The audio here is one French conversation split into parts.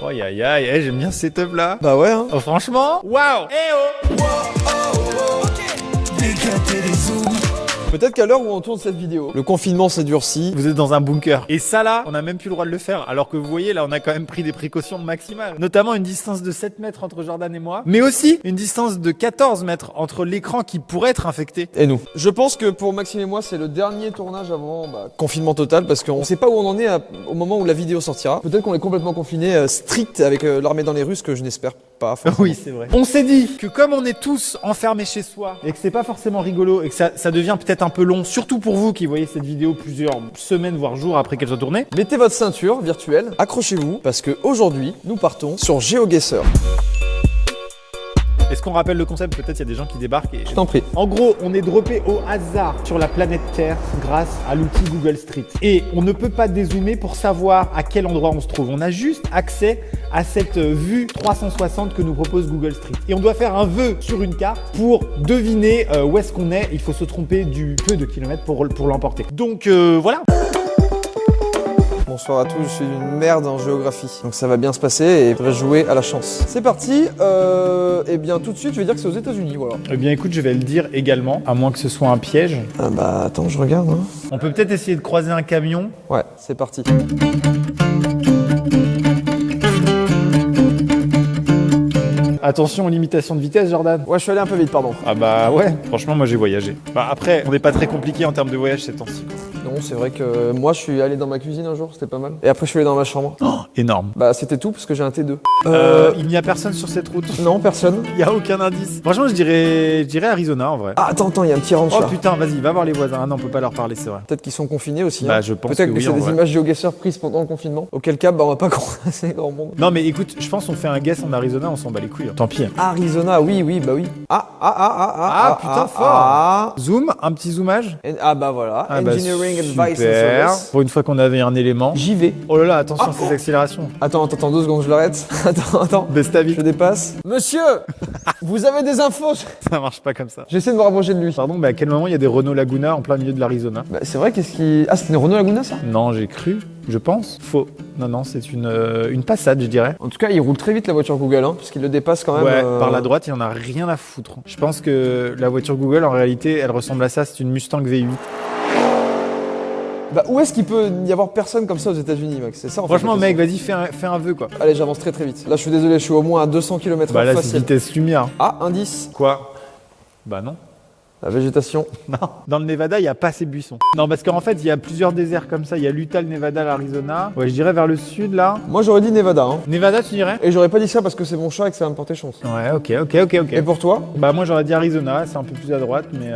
Oh aïe aïe aïe, eh, j'aime bien ce setup là. Bah ouais, hein. Oh, franchement, waouh. Eh oh. Peut-être qu'à l'heure où on tourne cette vidéo, le confinement s'est durci. Vous êtes dans un bunker. Et ça là, on a même plus le droit de le faire. Alors que vous voyez, là, on a quand même pris des précautions maximales. Notamment une distance de 7 mètres entre Jordan et moi. Mais aussi une distance de 14 mètres entre l'écran qui pourrait être infecté. Et nous. Je pense que pour Maxime et moi, c'est le dernier tournage avant confinement total parce qu'on sait pas où on en est au moment où la vidéo sortira. Peut-être qu'on est complètement confiné strict avec l'armée dans les rues, ce que je n'espère pas. Oui, c'est vrai. On s'est dit que comme on est tous enfermés chez soi et que c'est pas forcément rigolo et que ça devient peut-être un peu long, surtout pour vous qui voyez cette vidéo plusieurs semaines voire jours après qu'elle soit tournée. Mettez votre ceinture virtuelle, accrochez-vous parce que aujourd'hui, nous partons sur GeoGuessr. Est-ce qu'on rappelle le concept? Peut-être il y a des gens qui débarquent et... Je t'en prie. En gros, on est droppé au hasard sur la planète Terre grâce à l'outil Google Street. Et on ne peut pas dézoomer pour savoir à quel endroit on se trouve. On a juste accès à cette vue 360 que nous propose Google Street. Et on doit faire un vœu sur une carte pour deviner où est-ce qu'on est. Il faut se tromper du peu de kilomètres pour l'emporter. Donc voilà. Bonsoir à tous, je suis une merde en géographie. Donc ça va bien se passer et je vais jouer à la chance. C'est parti, et bien tout de suite je vais dire que c'est aux États-Unis, voilà. Eh bien écoute, je vais le dire également, à moins que ce soit un piège. Ah bah attends, je regarde. Hein. On peut peut-être essayer de croiser un camion. Ouais, c'est parti. Attention aux limitations de vitesse, Jordan. Ouais, je suis allé un peu vite, pardon. Ah bah ouais, franchement moi j'ai voyagé. Bah après, on n'est pas très compliqué en termes de voyage ces temps-ci. Non, c'est vrai que moi je suis allé dans ma cuisine un jour, c'était pas mal. Et après je suis allé dans ma chambre. Oh, énorme. Bah c'était tout parce que j'ai un T2. Il n'y a personne sur cette route. Non, personne. Il n'y a aucun indice. Franchement, je dirais Arizona en vrai. Ah attends, il y a un petit ranch Oh là. putain, vas-y, va voir les voisins. Ah non, on peut pas leur parler, c'est vrai. Peut-être qu'ils sont confinés aussi. Bah hein. je pense Peut-être que que oui, c'est en des vrai. images GeoGuessr prises pendant le confinement. Auquel cas, bah on va pas croiser grand monde. Non mais écoute, je pense qu'on fait un guess en Arizona, on s'en bat les couilles. Tant pis. Arizona, oui, bah oui. Ah, putain, fort. Zoom, un petit zoomage. Ah bah voilà. Ah bah, Engineering Advice and super. Service. Pour une fois qu'on avait un élément. J'y vais. Oh là là, attention à ces accélérations. Attends, 2 secondes, je l'arrête. Attends. Baisse ta vie. Je dépasse. Monsieur, vous avez des infos? Ça marche pas comme ça. J'essaie de me rapprocher de lui. Pardon, mais à quel moment il y a des Renault Laguna en plein milieu de l'Arizona? Bah, c'est vrai, qu'est-ce qui... Ah, c'était une Renault Laguna, ça? Non, j'ai cru, je pense. Faux. Non, c'est une Passat, je dirais. En tout cas, il roule très vite, la voiture Google, hein, puisqu'il le dépasse quand même. Ouais, par la droite, il y en a rien à foutre. Je pense que la voiture Google, en réalité, elle ressemble à ça, c'est une Mustang V8. Bah, où est-ce qu'il peut y avoir personne comme ça aux États-Unis, Max? C'est ça, en fait. Franchement, la mec, question. vas-y, fais un vœu, quoi. Allez, j'avance très vite. Là, je suis désolé, je suis au moins à 200 km/h Bah là, c'est facile. vitesse lumière. Ah, indice. Quoi? Bah non. La végétation. Non. Dans le Nevada, il n'y a pas assez de buissons. Non, parce qu'en fait, il y a plusieurs déserts comme ça. Il y a l'Utah, le Nevada, l'Arizona. Ouais, je dirais vers le sud, là. Moi, j'aurais dit Nevada, hein. Nevada, tu dirais? Et j'aurais pas dit ça parce que c'est mon chat et que ça va me porter chance. Ouais, ok. Et pour toi? Bah moi, j'aurais dit Arizona, c'est un peu plus à droite, mais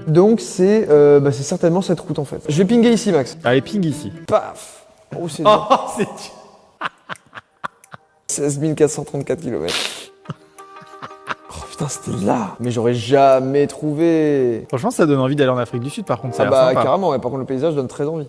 Donc, c'est certainement cette route, en fait. Je vais pinguer ici, Max. Allez, ping ici. Paf. Oh, c'est Oh, c'est... 16 434 km. Oh putain, c'était là. Mais j'aurais jamais trouvé. Franchement, ça donne envie d'aller en Afrique du Sud, par contre, ça a Ah l'air bah sympa. carrément, ouais. Par contre, le paysage donne très envie.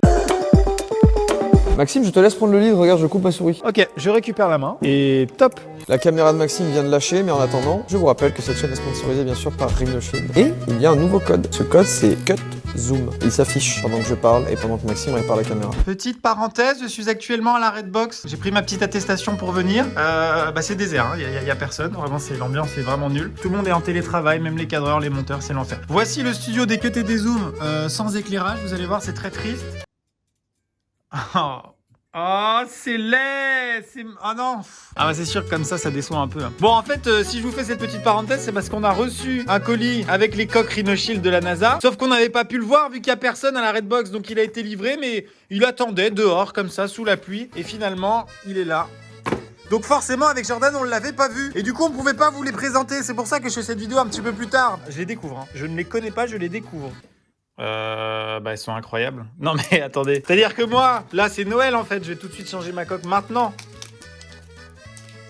Maxime, je te laisse prendre le lead. Regarde, je coupe ma souris. Ok, je récupère la main, et top. La caméra de Maxime vient de lâcher, mais en attendant, je vous rappelle que cette chaîne est sponsorisée bien sûr par Rhinoshield. Et il y a un nouveau code. Ce code, c'est CutZoom. Il s'affiche pendant que je parle et pendant que Maxime répare la caméra. Petite parenthèse, je suis actuellement à la Redbox. J'ai pris ma petite attestation pour venir. Bah c'est désert, hein. y a personne. Vraiment, l'ambiance est vraiment nulle. Tout le monde est en télétravail, même les cadreurs, les monteurs, c'est l'enfer. Voici le studio des Cut et des Zooms sans éclairage. Vous allez voir, c'est très triste. Oh, c'est laid. Ah non. Ah bah c'est sûr que comme ça déçoit un peu. Hein. Bon, en fait, si je vous fais cette petite parenthèse, c'est parce qu'on a reçu un colis avec les coques Rhinoshield de la NASA. Sauf qu'on n'avait pas pu le voir vu qu'il n'y a personne à la Redbox. Donc il a été livré, mais il attendait dehors comme ça, sous la pluie. Et finalement, il est là. Donc forcément, avec Jordan, on ne l'avait pas vu. Et du coup, on ne pouvait pas vous les présenter. C'est pour ça que je fais cette vidéo un petit peu plus tard. Je les découvre. Hein. Je ne les connais pas, je les découvre. Bah elles sont incroyables. Non mais attendez. C'est-à-dire que moi, là c'est Noël en fait. Je vais tout de suite changer ma coque maintenant.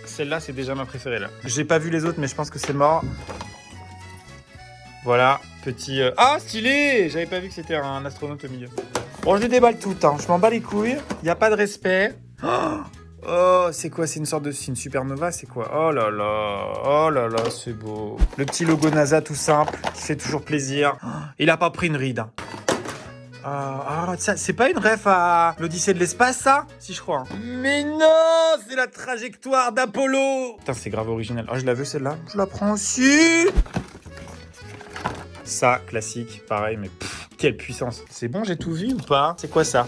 Celle-là c'est déjà ma préférée là. J'ai pas vu les autres mais je pense que c'est mort. Voilà, petit... Ah stylé. J'avais pas vu que c'était un astronaute au milieu. Bon je les déballe toutes hein. Je m'en bats les couilles. Y a pas de respect. Oh, c'est quoi? C'est une sorte de... C'est une supernova, c'est quoi? Oh là là, c'est beau. Le petit logo NASA tout simple, qui fait toujours plaisir. Il a pas pris une ride. Hein. Ça, c'est pas une ref à l'Odyssée de l'espace, ça? Si, je crois. Mais non, c'est la trajectoire d'Apollo. Putain, c'est grave original. Oh, je la veux, celle-là. Je la prends aussi. Ça, classique, pareil, mais quelle puissance. C'est bon, j'ai tout vu ou pas? C'est quoi ça?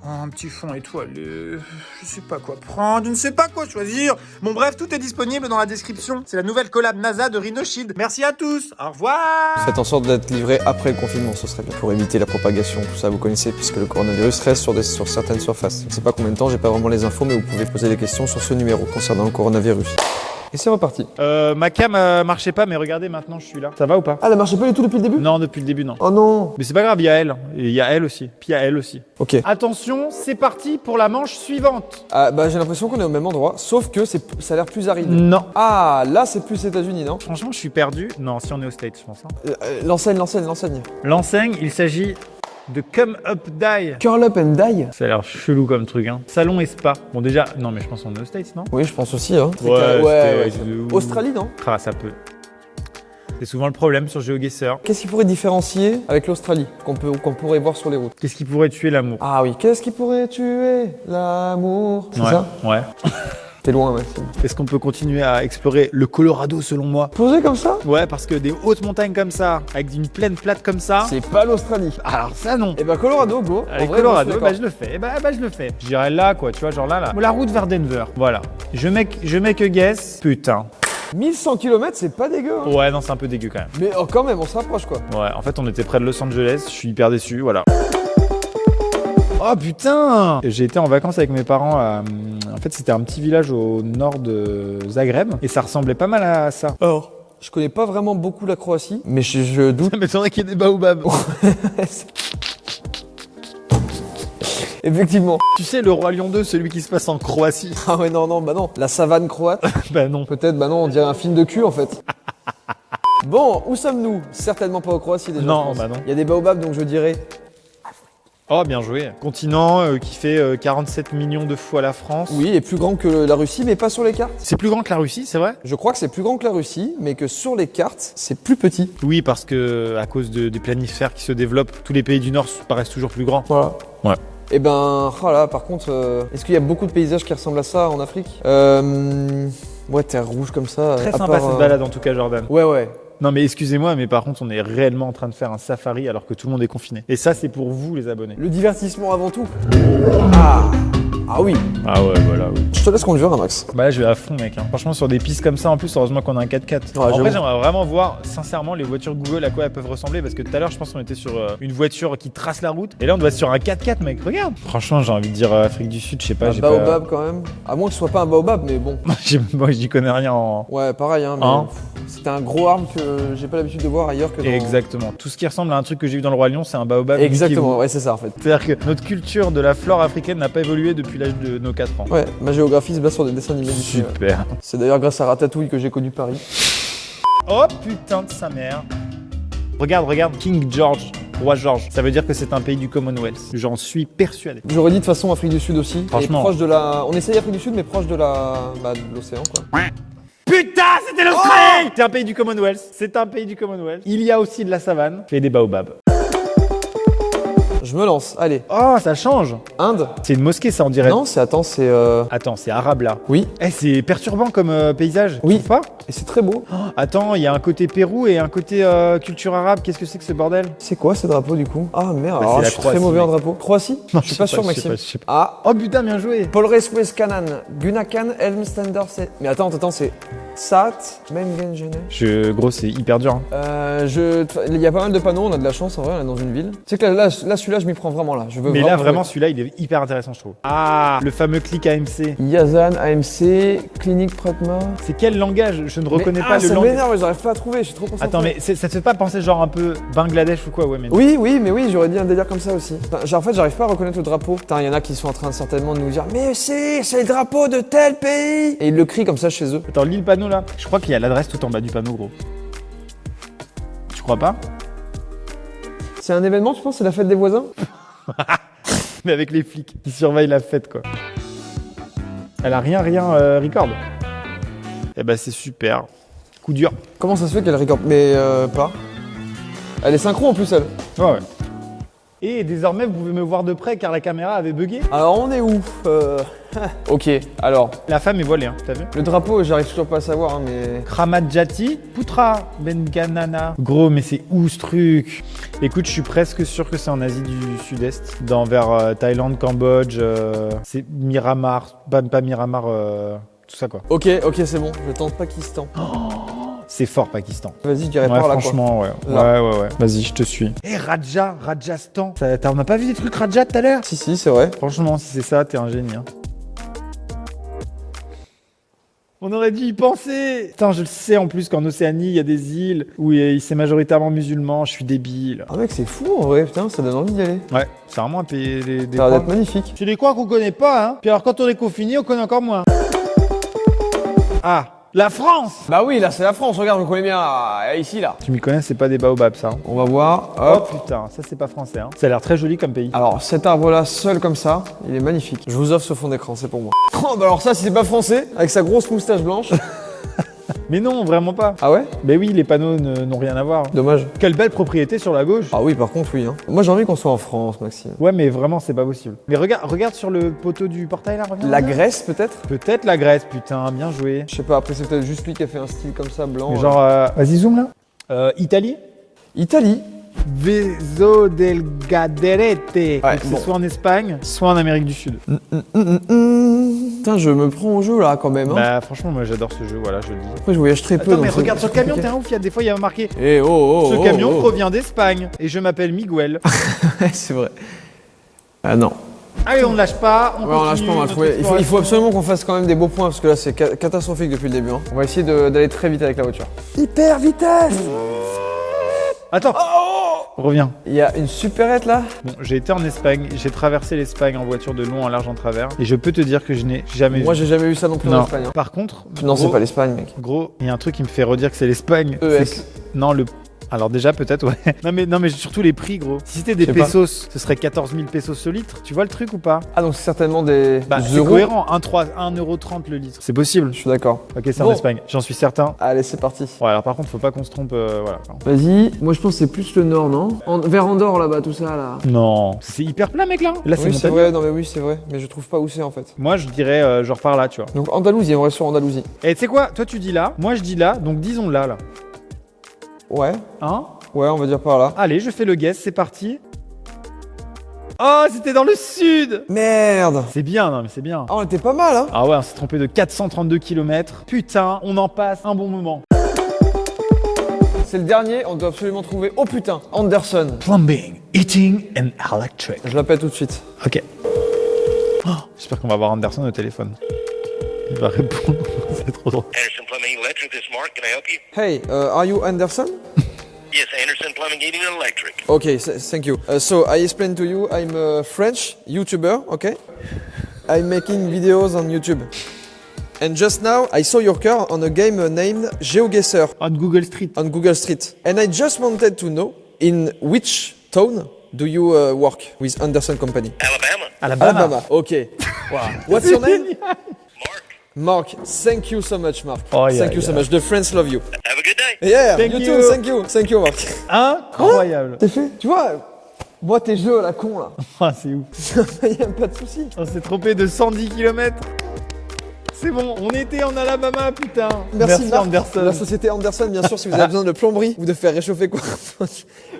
Un petit fond étoilé. Je sais pas quoi prendre, je ne sais pas quoi choisir. Bon bref, tout est disponible dans la description. C'est la nouvelle collab NASA de Rhino Shield. Merci à tous, au revoir. Faites en sorte d'être livré après le confinement, ce serait bien. Pour éviter la propagation, tout ça vous connaissez, puisque le coronavirus reste sur certaines surfaces. Je ne sais pas combien de temps, j'ai pas vraiment les infos, mais vous pouvez poser des questions sur ce numéro concernant le coronavirus. Et c'est reparti. Ma cam marchait pas, mais regardez, maintenant je suis là. Ça va ou pas? Ah, elle marchait pas du tout depuis le début? Non, depuis le début, non. Oh non. Mais c'est pas grave, il y a elle. Et il y a elle aussi. Puis il y a elle aussi. Ok. Attention, c'est parti pour la manche suivante. Ah, bah j'ai l'impression qu'on est au même endroit, sauf que ça a l'air plus aride. Non. Ah, là c'est plus États-Unis, non? Franchement, je suis perdu. Non, si on est aux States, je pense. Hein. L'enseigne. L'enseigne, il s'agit de Come Up Die. Curl up and die? Ça a l'air chelou comme truc, hein. Salon et spa. Bon, déjà, non, mais je pense qu'on est aux States, non? Oui, je pense aussi, hein. Ouais. Australie, non? Ah, ça peut. C'est souvent le problème sur GeoGuessr. Qu'est-ce qui pourrait différencier avec l'Australie qu'on pourrait voir sur les routes? Qu'est-ce qui pourrait tuer l'amour? Ah oui, qu'est-ce qui pourrait tuer l'amour? C'est ça? Ouais. T'es loin, Maxime. Est-ce qu'on peut continuer à explorer le Colorado selon moi? Posé comme ça? Ouais, parce que des hautes montagnes comme ça, avec une plaine plate comme ça. C'est pas l'Australie. Alors ça non. Et bah Colorado, go. Avec En vrai, Colorado, moi, je le fais. Je le fais. Je dirais là, quoi, tu vois, genre là. La route vers Denver. Voilà. Je mets que guess. Putain. 1100 km, c'est pas dégueu. Hein. Ouais, non, c'est un peu dégueu quand même. Mais quand même, on se rapproche quoi. Ouais, en fait, on était près de Los Angeles. Je suis hyper déçu, voilà. Oh putain! J'ai été en vacances avec mes parents en fait, c'était un petit village au nord de Zagreb et ça ressemblait pas mal à ça. Alors, je connais pas vraiment beaucoup la Croatie, mais je doute. Ça m'étonnerait qu'il y ait des baobabs. Effectivement. Tu sais, le Roi Lion 2, celui qui se passe en Croatie. Ah ouais, non, bah non. La savane croate. Bah non. Peut-être, bah non, on dirait un film de cul en fait. Bon, où sommes-nous? Certainement pas en Croatie déjà. Non, bah non. Il y a des baobabs, donc je dirais. Oh, bien joué. Continent qui fait 47 millions de fois la France. Oui, et plus grand que la Russie, mais pas sur les cartes. C'est plus grand que la Russie, c'est vrai? Je crois que c'est plus grand que la Russie, mais que sur les cartes, c'est plus petit. Oui, parce que à cause des planisphères qui se développent, tous les pays du Nord paraissent toujours plus grands. Voilà. Ouais. Et ben, voilà, par contre, est-ce qu'il y a beaucoup de paysages qui ressemblent à ça en Afrique? Ouais, terre rouge comme ça. Très à sympa part, cette balade en tout cas, Jordan. Ouais. Non mais excusez-moi, mais par contre on est réellement en train de faire un safari alors que tout le monde est confiné. Et ça c'est pour vous les abonnés. Le divertissement avant tout. Ah oui. Ah ouais, voilà. Oui. Je te laisse conduire, hein, Max. Bah là je vais à fond mec. Hein. Franchement sur des pistes comme ça en plus, heureusement qu'on a un 4x4. Ouais, en vrai j'aimerais vraiment voir sincèrement les voitures Google à quoi elles peuvent ressembler parce que tout à l'heure je pense qu'on était sur une voiture qui trace la route et là on doit être sur un 4x4 mec. Regarde. Franchement j'ai envie de dire Afrique du Sud, je sais pas. Un baobab quand même. À moins que ce soit pas un baobab, mais bon. Moi j'y connais rien en... Ouais, pareil, hein. C'était un gros arbre que j'ai pas l'habitude de voir ailleurs que dans... Exactement. Tout ce qui ressemble à un truc que j'ai vu dans le Roi Lion, c'est un baobab. Exactement, ouais, c'est ça en fait. C'est-à-dire que notre culture de la flore africaine n'a pas évolué depuis l'âge de nos 4 ans. Ouais, ma géographie se base sur des dessins animés. Super. Ouais. C'est d'ailleurs grâce à Ratatouille que j'ai connu Paris. Oh putain de sa mère. Regarde, King George, roi George. Ça veut dire que c'est un pays du Commonwealth. J'en suis persuadé. J'aurais dit de toute façon Afrique du Sud aussi. Franchement. Et proche de la... On essaye Afrique du Sud, mais proche de la... de l'océan quoi. Putain, c'était l'Australie. C'est un pays du Commonwealth. C'est un pays du Commonwealth. Il y a aussi de la savane et des baobabs. Je me lance, allez. Oh, ça change. Inde. C'est une mosquée, ça, on dirait. Non, c'est... Attends, c'est... Attends, c'est arabe, là. Oui. Eh, c'est perturbant comme paysage. Oui. Tu trouves pas? Et c'est très beau. Oh, attends, il y a un côté Pérou et un côté culture arabe. Qu'est-ce que c'est que ce bordel? C'est quoi ces drapeaux du coup? Ah merde, Bah, alors c'est je la suis Croatie, très mauvais en mec. drapeau. Croatie? Non, Je suis pas sûr, Maxime. Je sais pas. Ah. Oh putain, bien joué. Polres Kanan, Gunakan, Elmstander, c'est... Mais attends, c'est... Sat, Mengenjene. Gros, c'est hyper dur. Hein. Il y a pas mal de panneaux, on a de la chance en vrai, on est dans une ville. Tu sais que là celui-là, je m'y prends vraiment là. Je veux Mais là, vraiment, jouer. celui-là, il est hyper intéressant, je trouve. Ah, le fameux clic AMC. Yazan, AMC, Clinique Pratma. C'est quel langage? Je ne reconnais pas le ça langage. m'énerve, j'arrive pas à trouver, je suis trop concentré. Attends, mais ça te fait pas penser genre un peu Bangladesh ou quoi? Ouais, mais... Oui, j'aurais dit un délire comme ça aussi. Enfin, genre, en fait, j'arrive pas à reconnaître le drapeau. Putain, il y en a qui sont en train certainement de nous dire mais c'est le drapeau de tel pays. Et ils le crient comme ça chez eux. Attends, lis le panneau là. Je crois qu'il y a l'adresse tout en bas du panneau, gros. Tu crois pas? C'est un événement, tu penses? C'est la fête des voisins? Mais avec les flics qui surveillent la fête, quoi. Elle a rien record. Eh ben, c'est super. Coup dur. Comment ça se fait qu'elle record? Mais pas. Elle est synchro en plus, elle. Ouais. Et désormais, vous pouvez me voir de près car la caméra avait bugué. Alors on est où Ok, alors, La femme est voilée, hein, t'as vu? le drapeau, j'arrive toujours pas à savoir, hein, mais... Kramadjati Putra Benganana. Gros, mais c'est où ce truc? Écoute, je suis presque sûr que c'est en Asie du Sud-Est, vers Thaïlande, Cambodge. C'est Miramar, pas Miramar, tout ça quoi. Ok, c'est bon, je tente Pakistan. C'est fort, Pakistan. Vas-y, je dirais Ouais, par là, franchement, ouais. Là. Ouais. Vas-y, je te suis. Eh, Rajasthan. On n'a pas vu des trucs Raja tout à l'heure? quoi. Si, c'est vrai. Franchement, si c'est ça, t'es un génie. Hein. On aurait dû y penser. Putain, je le sais en plus qu'en Océanie, il y a des îles où c'est majoritairement musulman. Je suis débile. Ah mec, c'est fou en vrai, putain, ça donne envie d'y aller. Ouais, c'est vraiment un pays des Ça a l'air coins. d'être magnifique. C'est des coins qu'on connaît pas, hein. Puis alors, quand on est confiné, on connaît encore moins. Ah, la France. Bah oui, là c'est la France, regarde, on connaît bien, là, ici là. Tu m'y connais, c'est pas des baobabs, ça. Hein. On va voir, Oh hop. putain, ça c'est pas français. Hein. Ça a l'air très joli comme pays. Alors cet arbre là, seul comme ça, il est magnifique. Je vous offre ce fond d'écran, c'est pour moi. Oh bah alors ça, si c'est pas français, avec sa grosse moustache blanche. Mais non, vraiment pas. Ah ouais? Mais oui, les panneaux n'ont rien à voir. Dommage. Quelle belle propriété sur la gauche. Ah oui, par contre, oui. Hein. Moi j'ai envie qu'on soit en France, Maxime. Ouais, mais vraiment, c'est pas possible. Mais regarde sur le poteau du portail là. Regarde. La Grèce peut-être? Peut-être la Grèce, putain, bien joué. Je sais pas, après c'est peut-être juste lui qui a fait un style comme ça, blanc. Mais genre, vas-y, zoom là. Italie. Italie. Veso del Gaderete. Ouais, Donc, c'est bon. soit en Espagne, soit en Amérique du Sud. Putain, je me prends au jeu là quand même. Hein. Bah, franchement, moi j'adore ce jeu, voilà, je le dis. Après, je voyage très peu. Attends, mais donc c'est- regarde sur le c'est camion, compliqué. t'es un ouf, des fois il y a marqué. Eh oh, Ce oh, camion oh, oh. provient d'Espagne et je m'appelle Miguel. Ouais, c'est vrai. Ah non. Allez, on ne lâche pas. Ouais, on lâche pas, on va le continue trouver. notre Il faut exploration. absolument qu'on fasse quand même des beaux points parce que là c'est catastrophique depuis le début. Hein. On va essayer d'aller très vite avec la voiture. Hyper vitesse. Attends, reviens. Il y a une supérette là. Bon, j'ai été en Espagne, j'ai traversé l'Espagne en voiture de long en large en travers et je peux te dire que je n'ai jamais Moi vu. j'ai jamais eu ça non plus en Non. Espagne. Hein. Par contre, Non, c'est gros- pas l'Espagne, mec. Gros, il y a un truc qui me fait redire que c'est l'Espagne. ES. C'est que- Non, Alors déjà peut-être ouais. Non mais surtout les prix gros. Si c'était des Je sais pas. pesos, ce serait 14 000 pesos le litre. Tu vois le truc ou pas? Ah donc c'est certainement des C'est euros. cohérent, 1,30€ le litre. C'est possible. Je suis d'accord. Ok, c'est en Bon. Espagne, j'en suis certain. Allez, c'est parti. Ouais, alors par contre, faut pas qu'on se trompe, voilà. Vas-y. Moi je pense que c'est plus le nord, non? Vers Andorre là-bas, tout ça là. Non, c'est hyper plat mec là. Là c'est Oui, c'est montagneux. vrai. Non mais oui, c'est vrai. Mais je trouve pas où c'est en fait. Moi je dirais genre par là, tu vois. Donc Andalousie, on reste sur Andalousie. Et tu sais quoi? Toi tu dis là, moi je dis là, donc disons là. Ouais. Hein? Ouais, on va dire par là. Allez, je fais le guess, c'est parti. Oh, c'était dans le sud! Merde. C'est bien, non mais c'est bien. Ah, on était pas mal, hein. Ah ouais, on s'est trompé de 432 km. Putain, on en passe un bon moment. C'est le dernier, on doit absolument trouver. Oh putain, Anderson. Plumbing, heating and electric. Je l'appelle tout de suite. Ok. Oh, j'espère qu'on va avoir Anderson au téléphone. Il va répondre, c'est trop drôle. Anderson Plumbing Electric, this is Mark. Can I help you? Hey, are you Anderson? Yes, Anderson Plumbing, Heating, and Electric. Okay, thank you. So I explain to you, I'm a French YouTuber, okay? I'm making videos on YouTube. And just now, I saw your car on a game named GeoGuessr On Google Street. on Google Street. And I just wanted to know, in which town do you work with Anderson Company? Alabama. Alabama. Okay. Wow. What's your name? Mark, Mark. Thank you so much, Mark. Oh, yeah, Thank you so yeah. much. The friends love you. have a good day. Yeah, Thank you you. too. Thank you. Thank you, Mark. Incroyable. C'est fait. Tu vois, moi tes jeux à la con là. Ah, c'est ouf. Y a pas de souci. On s'est trompé de 110 km. C'est bon, on était en Alabama, putain. Merci, Marc. Anderson. La société Anderson, bien sûr, si vous avez besoin de plomberie ou de faire réchauffer quoi,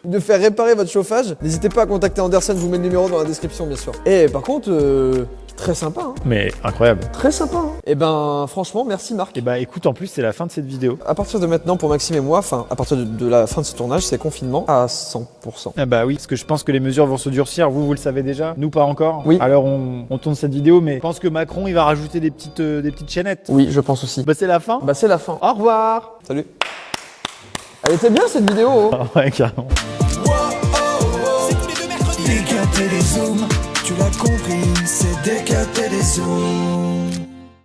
ou de faire réparer votre chauffage, n'hésitez pas à contacter Anderson, je vous mets le numéro dans la description, bien sûr. Et par contre, très sympa, hein. Mais incroyable. Très sympa, hein. Et ben, franchement, merci Marc. Et bah écoute, en plus, c'est la fin de cette vidéo. À partir de maintenant, pour Maxime et moi, enfin, à partir de la fin de ce tournage, c'est confinement à 100%. Ah bah oui, parce que je pense que les mesures vont se durcir. Vous le savez déjà. Nous, pas encore. Oui. Alors, on tourne cette vidéo, mais je pense que Macron, il va rajouter des petites chaînettes. Oui, je pense aussi. Bah, c'est la fin. Bah, c'est la fin. Au revoir. Salut. Elle était bien cette vidéo, oh. Ah ouais, carrément. Décapter les zooms, tu l'as compris, c'est décapter les zooms.